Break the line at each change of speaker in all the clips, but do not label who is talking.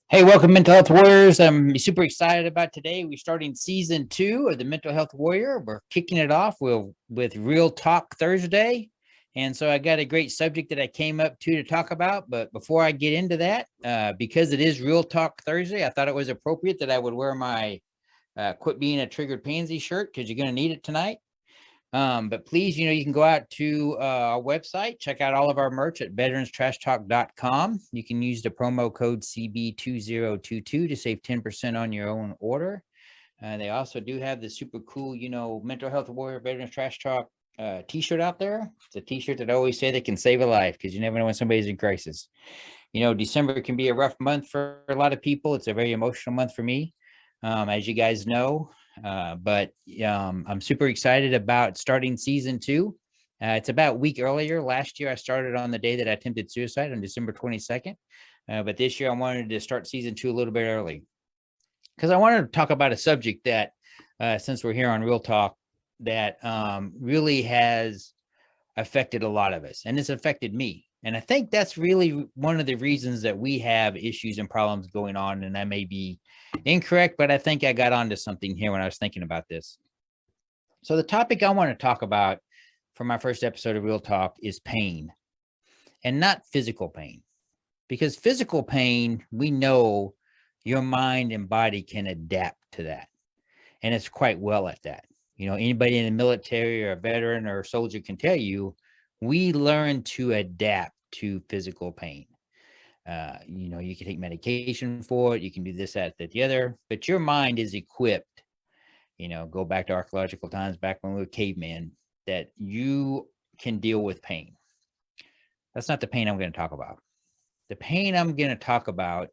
Hey, welcome, Mental Health Warriors. I'm super excited about today. We're starting season 2 of the Mental Health Warrior. We're kicking it off with Real Talk Thursday. And so I got a great subject that I came up to talk about. But before I get into that, because it is Real Talk Thursday, I thought it was appropriate that I would wear my Quit Being a Triggered Pansy shirt because you're going to need it tonight. But please, you can go out to our website, check out all of our merch at veteranstrashtalk.com. You can use the promo code CB2022 to save 10% on your own order. They also do have the super cool, Mental Health Warrior Veterans Trash Talk t-shirt out there. It's a t-shirt that I always say that can save a life because you never know when somebody's in crisis. December can be a rough month for a lot of people. It's a very emotional month for me, as you guys know. But I'm super excited about starting season 2. It's about a week earlier. Last year, I started on the day that I attempted suicide on December 22nd. But this year, I wanted to start season 2 a little bit early because I wanted to talk about a subject that, since we're here on Real Talk, that really has affected a lot of us, and it's affected me. And I think that's really one of the reasons that we have issues and problems going on. And I may be incorrect, but I think I got onto something here when I was thinking about this. So the topic I want to talk about for my first episode of Real Talk is pain, and not physical pain. Because physical pain, we know your mind and body can adapt to that. And it's quite well at that. Anybody in the military or a veteran or a soldier can tell you, we learn to adapt to physical pain. You can take medication for it. You can do this, that, the other, but your mind is equipped, go back to archaeological times, back when we were cavemen, that you can deal with pain. That's not the pain I'm going to talk about. The pain I'm going to talk about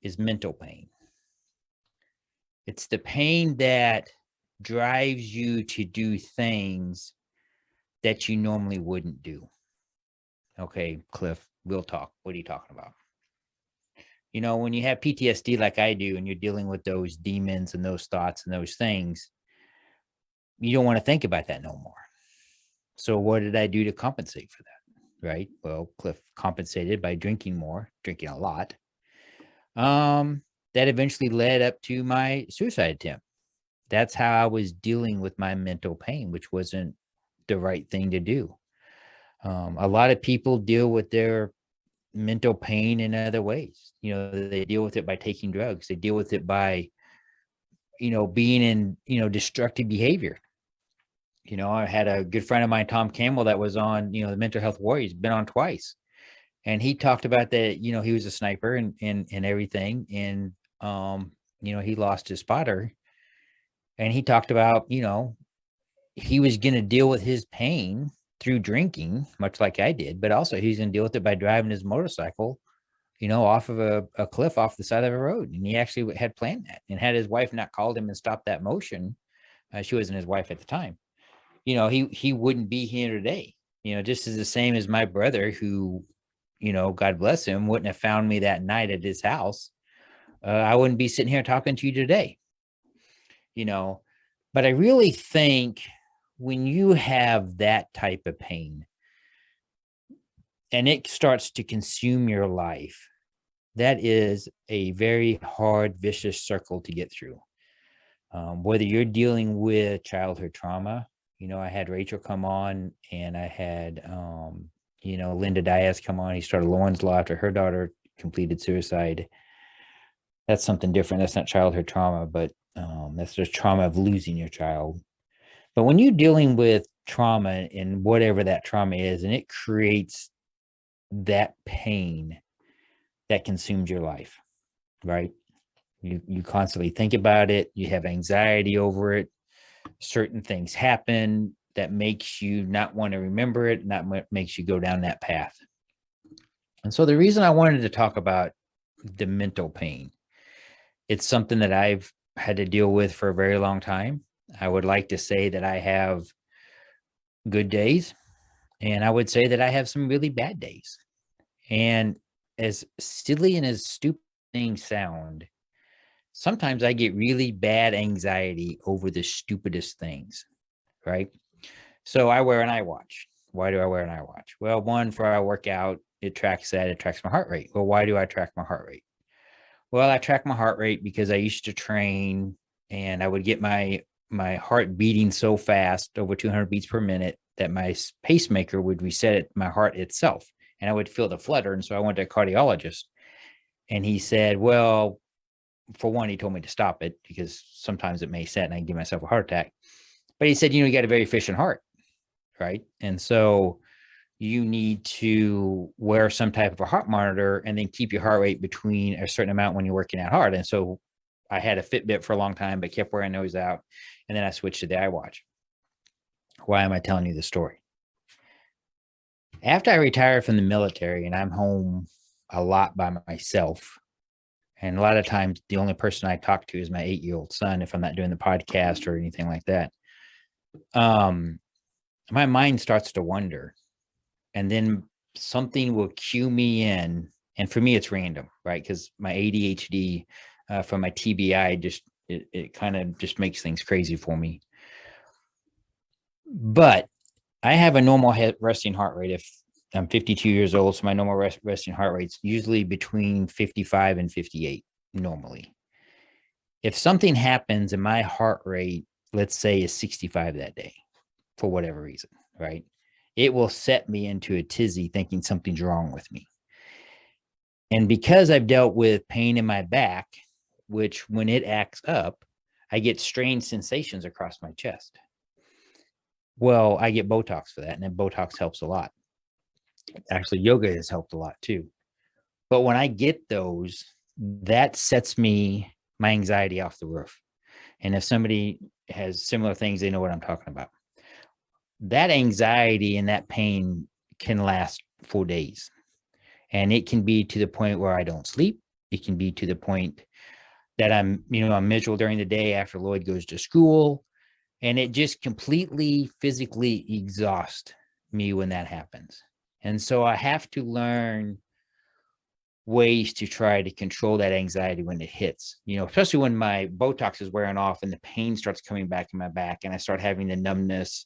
is mental pain. It's the pain that drives you to do things that you normally wouldn't do. Okay, Cliff, we'll talk. What are you talking about? When you have PTSD like I do, and you're dealing with those demons and those thoughts and those things, you don't want to think about that no more. So what did I do to compensate for that? Right? Well, Cliff compensated by drinking more, drinking a lot. That eventually led up to my suicide attempt. That's how I was dealing with my mental pain, which wasn't the right thing to do. A lot of people deal with their mental pain in other ways. They deal with it by taking drugs. They deal with it by, being in, destructive behavior. I had a good friend of mine, Tom Campbell, that was on, the Mental Health Warrior. He's been on twice. And he talked about that, he was a sniper and everything. And, he lost his spotter. And he talked about, he was going to deal with his pain through drinking, much like I did, but also he's going to deal with it by driving his motorcycle, off of a cliff off the side of a road. And he actually had planned that, and had his wife not called him and stopped that motion, she wasn't his wife at the time, he wouldn't be here today. Just as the same as my brother, who, God bless him, wouldn't have found me that night at his house. I wouldn't be sitting here talking to you today, but I really think when you have that type of pain and it starts to consume your life, that is a very hard, vicious circle to get through. Whether you're dealing with childhood trauma, I had Rachel come on, and I had, Linda Diaz come on. He started Lauren's Law after her daughter completed suicide. That's something different. That's not childhood trauma, but that's just trauma of losing your child. But when you're dealing with trauma, and whatever that trauma is, and it creates that pain that consumes your life, right? You constantly think about it. You have anxiety over it. Certain things happen that makes you not want to remember it, and that makes you go down that path. And so the reason I wanted to talk about the mental pain, it's something that I've had to deal with for a very long time. I would like to say that I have good days, and I would say that I have some really bad days. And as silly and as stupid things sound, sometimes I get really bad anxiety over the stupidest things, right? So I wear an iWatch. Why do I wear an iWatch? Well, one, for I work out, it tracks my heart rate. Well, why do I track my heart rate? Well, I track my heart rate because I used to train, and I would get my heart beating so fast, over 200 beats per minute, that my pacemaker would reset my heart itself, and I would feel the flutter. And so I went to a cardiologist, and he said, "Well, for one, he told me to stop it because sometimes it may set and I can give myself a heart attack. But he said, you got a very efficient heart, right? And so you need to wear some type of a heart monitor and then keep your heart rate between a certain amount when you're working out hard." And so I had a Fitbit for a long time, but kept wearing those out. And then I switched to the iWatch. Why am I telling you the story? After I retired from the military and I'm home a lot by myself, and a lot of times the only person I talk to is my 8-year-old son if I'm not doing the podcast or anything like that. My mind starts to wander, and then something will cue me in. And for me, it's random, right? Because my ADHD from my TBI it kind of just makes things crazy for me. But I have a normal resting heart rate. If I'm 52 years old, so my normal resting heart rate's usually between 55 and 58 normally. If something happens and my heart rate, let's say, is 65 that day, for whatever reason, right? It will set me into a tizzy thinking something's wrong with me. And because I've dealt with pain in my back, which when it acts up, I get strange sensations across my chest. Well, I get Botox for that, and then Botox helps a lot. Actually, yoga has helped a lot too. But when I get those, that sets my anxiety off the roof. And if somebody has similar things, they know what I'm talking about. That anxiety and that pain can last for days. And it can be to the point where I don't sleep. It can be to the point that I'm miserable during the day after Lloyd goes to school. And it just completely physically exhausts me when that happens. And so I have to learn ways to try to control that anxiety when it hits, especially when my Botox is wearing off and the pain starts coming back in my back and I start having the numbness,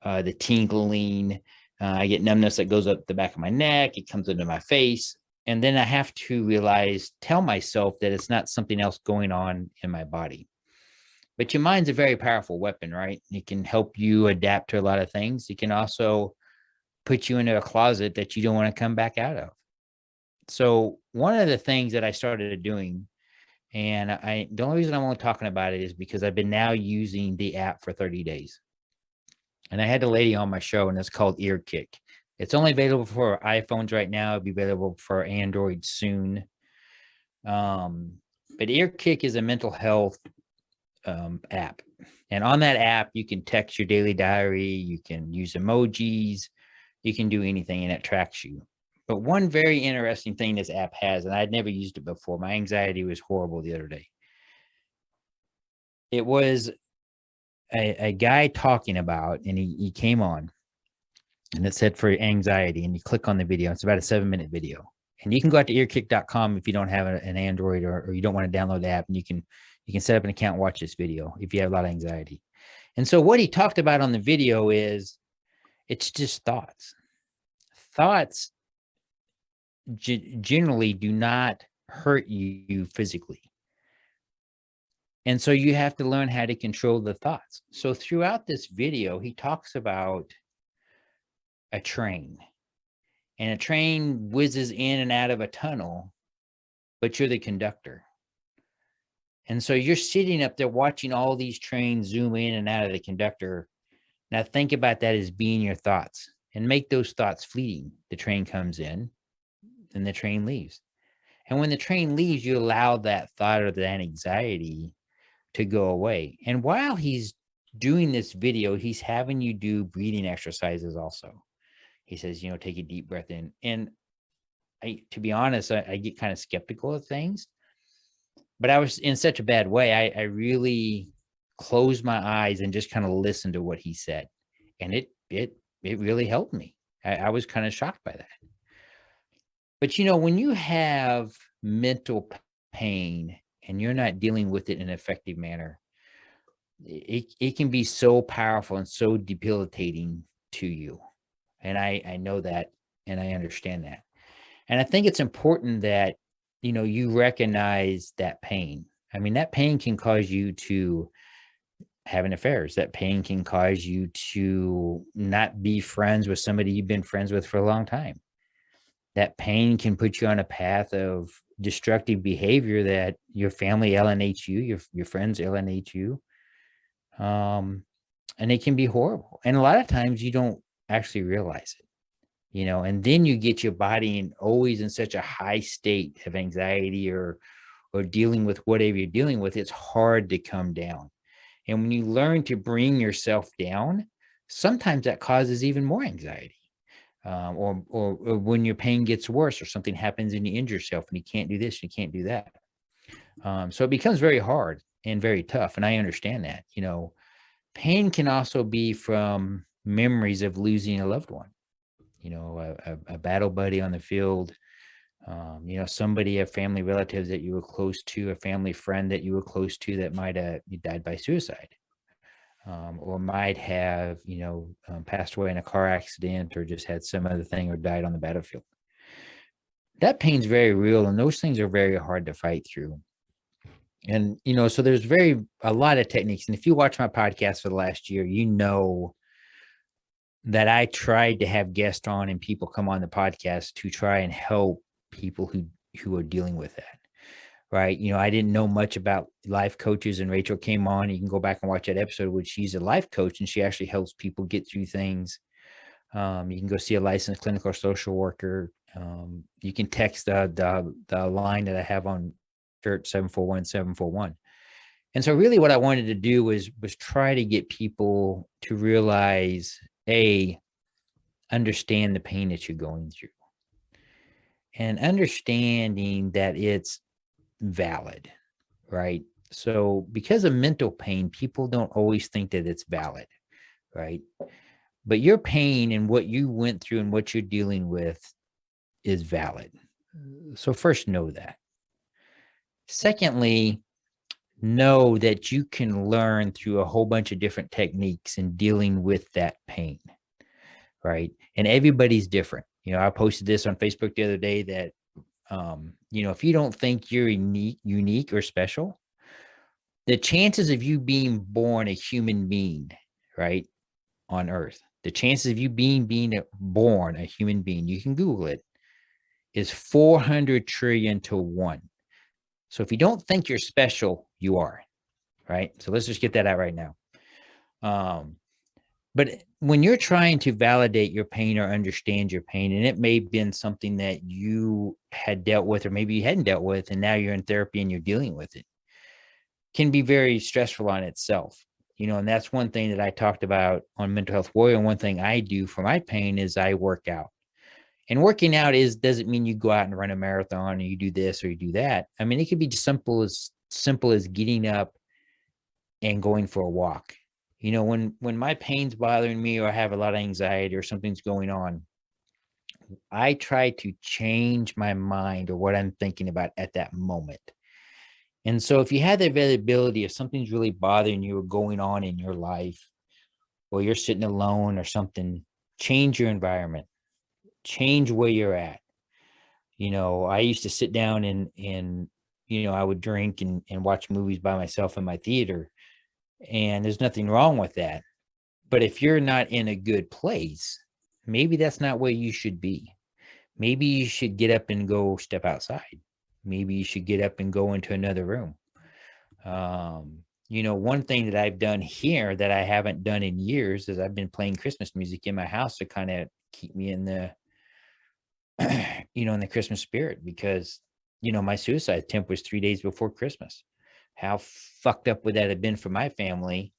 the tingling. I get numbness that goes up the back of my neck. It comes into my face. And then I have to tell myself that it's not something else going on in my body. But your mind's a very powerful weapon, right? It can help you adapt to a lot of things. It can also put you into a closet that you don't want to come back out of. So one of the things that I started doing, and the only reason I'm only talking about it is because I've been now using the app for 30 days. And I had a lady on my show, and it's called EarKick. It's only available for iPhones right now. It'll be available for Android soon. But EarKick is a mental health app. And on that app, you can text your daily diary. You can use emojis. You can do anything, and it tracks you. But one very interesting thing this app has, and I'd never used it before, my anxiety was horrible the other day. It was a guy talking about, and he came on, and it said for anxiety, and you click on the video. It's about a 7-minute video. And you can go out to earkick.com if you don't have an Android or you don't want to download the app, and you can set up an account and watch this video if you have a lot of anxiety. And so what he talked about on the video is it's just thoughts. Thoughts generally do not hurt you physically. And so you have to learn how to control the thoughts. So throughout this video, he talks about a train, and a train whizzes in and out of a tunnel, but you're the conductor. And so you're sitting up there watching all these trains zoom in and out of the conductor. Now think about that as being your thoughts, and make those thoughts fleeting. The train comes in and the train leaves. And when the train leaves, you allow that thought or that anxiety to go away. And while he's doing this video, he's having you do breathing exercises also. He says, take a deep breath in. And to be honest, I get kind of skeptical of things, but I was in such a bad way. I really closed my eyes and just kind of listened to what he said. And it really helped me. I was kind of shocked by that. But, when you have mental pain and you're not dealing with it in an effective manner, it can be so powerful and so debilitating to you. And I know that, and I understand that. And I think it's important that you recognize that pain. I mean, that pain can cause you to having affairs. That pain can cause you to not be friends with somebody you've been friends with for a long time. That pain can put you on a path of destructive behavior that your family alienates you, your friends alienate you. And it can be horrible. And a lot of times you don't actually realize it, and then you get your body always in such a high state of anxiety or dealing with whatever you're dealing with. It's hard to come down. And when you learn to bring yourself down, sometimes that causes even more anxiety. Or when your pain gets worse or something happens and you injure yourself and you can't do this, you can't do that. So it becomes very hard and very tough. And I understand that, pain can also be from memories of losing a loved one, a battle buddy on the field, somebody, a family relatives that you were close to, a family friend that you were close to that might have died by suicide, or might have, passed away in a car accident or just had some other thing or died on the battlefield. That pain's very real, and those things are very hard to fight through. And, so there's a lot of techniques. And if you watch my podcast for the last year, that I tried to have guests on and people come on the podcast to try and help people who are dealing with that. Right. I didn't know much about life coaches, and Rachel came on. You can go back and watch that episode, which she's a life coach and she actually helps people get through things. You can go see a licensed clinical or social worker. You can text the line that I have on shirt 741-741. And so really what I wanted to do was try to get people to realize, understand the pain that you're going through, and understanding that it's valid, right? So because of mental pain, people don't always think that it's valid, right? But your pain and what you went through and what you're dealing with is valid. So first, know that. Secondly, know that you can learn through a whole bunch of different techniques in dealing with that pain, right? And everybody's different. I posted this on Facebook the other day that, if you don't think you're unique or special, the chances of you being born a human being, right, on Earth, the chances of you being born a human being, you can Google it, is 400 trillion to 1. So if you don't think you're special, you are, right? So let's just get that out right now. But when you're trying to validate your pain or understand your pain, and it may have been something that you had dealt with, or maybe you hadn't dealt with, and now you're in therapy and you're dealing with it, can be very stressful on itself. And that's one thing that I talked about on Mental Health Warrior. And one thing I do for my pain is I work out. And working out doesn't mean you go out and run a marathon or you do this or you do that. I mean, it could be just simple as getting up and going for a walk. When my pain's bothering me or I have a lot of anxiety or something's going on, I try to change my mind or what I'm thinking about at that moment. And so if you have the availability, if something's really bothering you or going on in your life, or you're sitting alone or something, change your environment, change where you're at. I used to sit down and I would drink and watch movies by myself in my theater. And there's nothing wrong with that. But if you're not in a good place, maybe that's not where you should be. Maybe you should get up and go step outside. Maybe you should get up and go into another room. One thing that I've done here that I haven't done in years is I've been playing Christmas music in my house to kind of keep me in the, in the Christmas spirit, because, my suicide attempt was 3 days before Christmas. How fucked up would that have been for my family?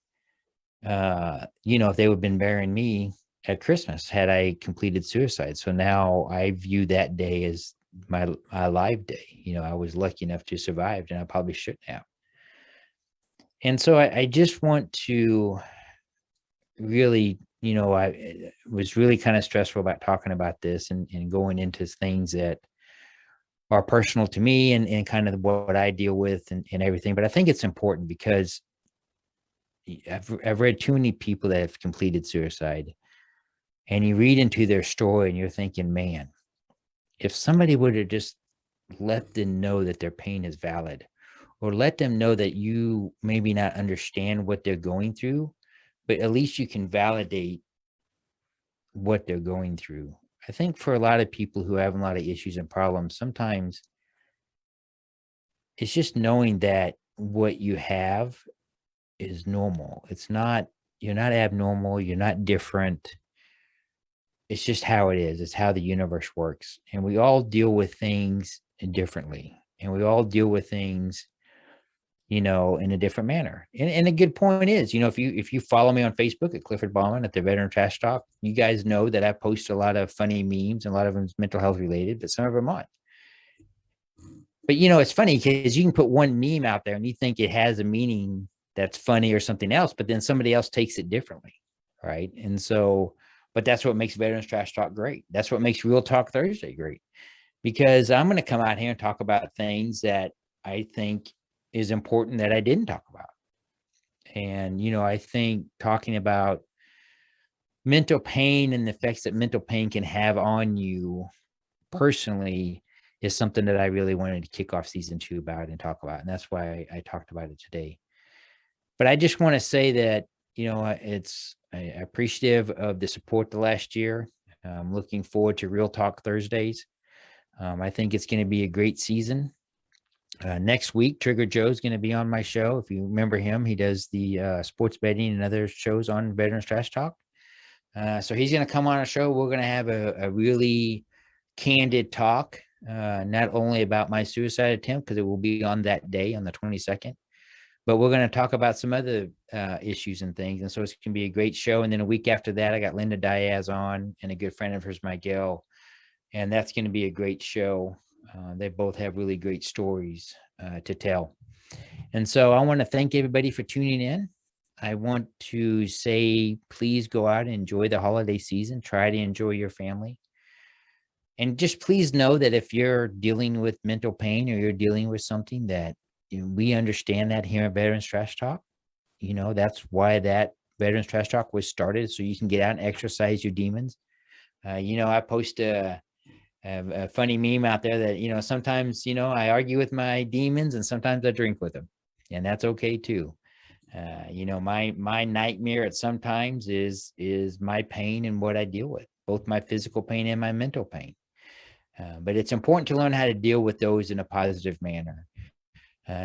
If they would have been burying me at Christmas had I completed suicide. So now I view that day as my live day. I was lucky enough to survive, and I probably shouldn't have. And so I just want to really, I was really kind of stressful about talking about this and going into things that are personal to me and kind of what I deal with and everything. But I think it's important because I've read too many people that have completed suicide, and you read into their story and you're thinking, man, if somebody would have just let them know that their pain is valid, or let them know that you maybe not understand what they're going through, but at least you can validate what they're going through. I think for a lot of people who have a lot of issues and problems, sometimes it's just knowing that what you have is normal. It's not, you're not abnormal, you're not different. It's just how it is. It's how the universe works. And we all deal with things differently. And we all deal with things, in a different manner. And a good point is, if you follow me on Facebook at Clifford Bauman at the Veteran Trash Talk, you guys know that I post a lot of funny memes, and a lot of them is mental health related, but some of them aren't. But it's funny because you can put one meme out there and you think it has a meaning that's funny or something else, but then somebody else takes it differently. Right. And so, but that's what makes Veterans Trash Talk great. That's what makes Real Talk Thursday great, because I'm going to come out here and talk about things that I think is important that I didn't talk about. And, I think talking about mental pain and the effects that mental pain can have on you personally is something that I really wanted to kick off season 2 about and talk about. And that's why I talked about it today. But I just want to say that, it's appreciative of the support the last year. I'm looking forward to Real Talk Thursdays. I think it's going to be a great season. Next week, Trigger Joe's going to be on my show. If you remember him, he does the sports betting and other shows on Veterans Trash Talk. So he's going to come on our show. We're going to have a really candid talk, not only about my suicide attempt, because it will be on that day on the 22nd, but we're going to talk about some other issues and things. And so it's going to be a great show. And then a week after that, I got Linda Diaz on, and a good friend of hers, Miguel. And that's going to be a great show. They both have really great stories to tell. And so I want to thank everybody for tuning in. I want to say, please go out and enjoy the holiday season. Try to enjoy your family. And just please know that if you're dealing with mental pain, or you're dealing with something, that we understand that here at Veterans Trash Talk. That's why that Veterans Trash Talk was started, so you can get out and exercise your demons. I post a funny meme out there that, sometimes, I argue with my demons, and sometimes I drink with them, and that's okay too. My nightmare at sometimes is my pain and what I deal with, both my physical pain and my mental pain. But it's important to learn how to deal with those in a positive manner.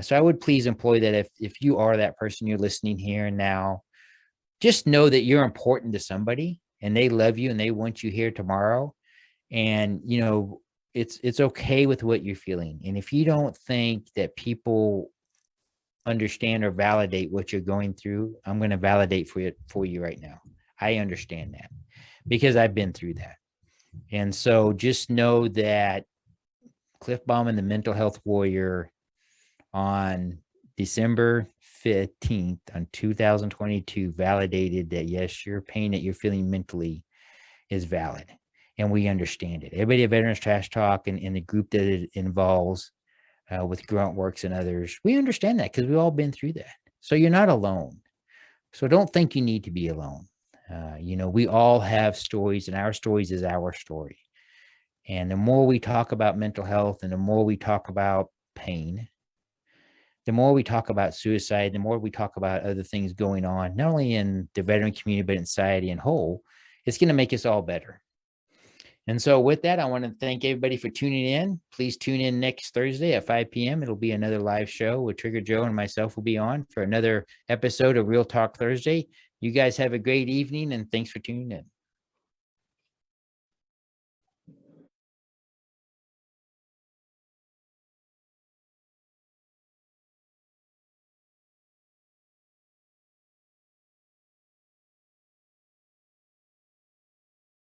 So I would please employ that if you are that person, you're listening here and now, just know that you're important to somebody, and they love you, and they want you here tomorrow. And, it's okay with what you're feeling. And if you don't think that people understand or validate what you're going through, I'm going to validate for you right now. I understand that because I've been through that. And so just know that Cliff Bauman, the Mental Health Warrior, on December 15th on 2022 validated that, yes, your pain that you're feeling mentally is valid, and we understand it. Everybody at Veterans Trash Talk and in the group that it involves with Gruntworks and others, we understand that because we've all been through that. So you're not alone. So don't think you need to be alone. We all have stories, and our stories is our story. And the more we talk about mental health, and the more we talk about pain, the more we talk about suicide, the more we talk about other things going on, not only in the veteran community, but in society in whole, it's going to make us all better. And so with that, I want to thank everybody for tuning in. Please tune in next Thursday at 5 p.m. It'll be another live show with Trigger Joe, and myself will be on for another episode of Real Talk Thursday. You guys have a great evening, and thanks for tuning in.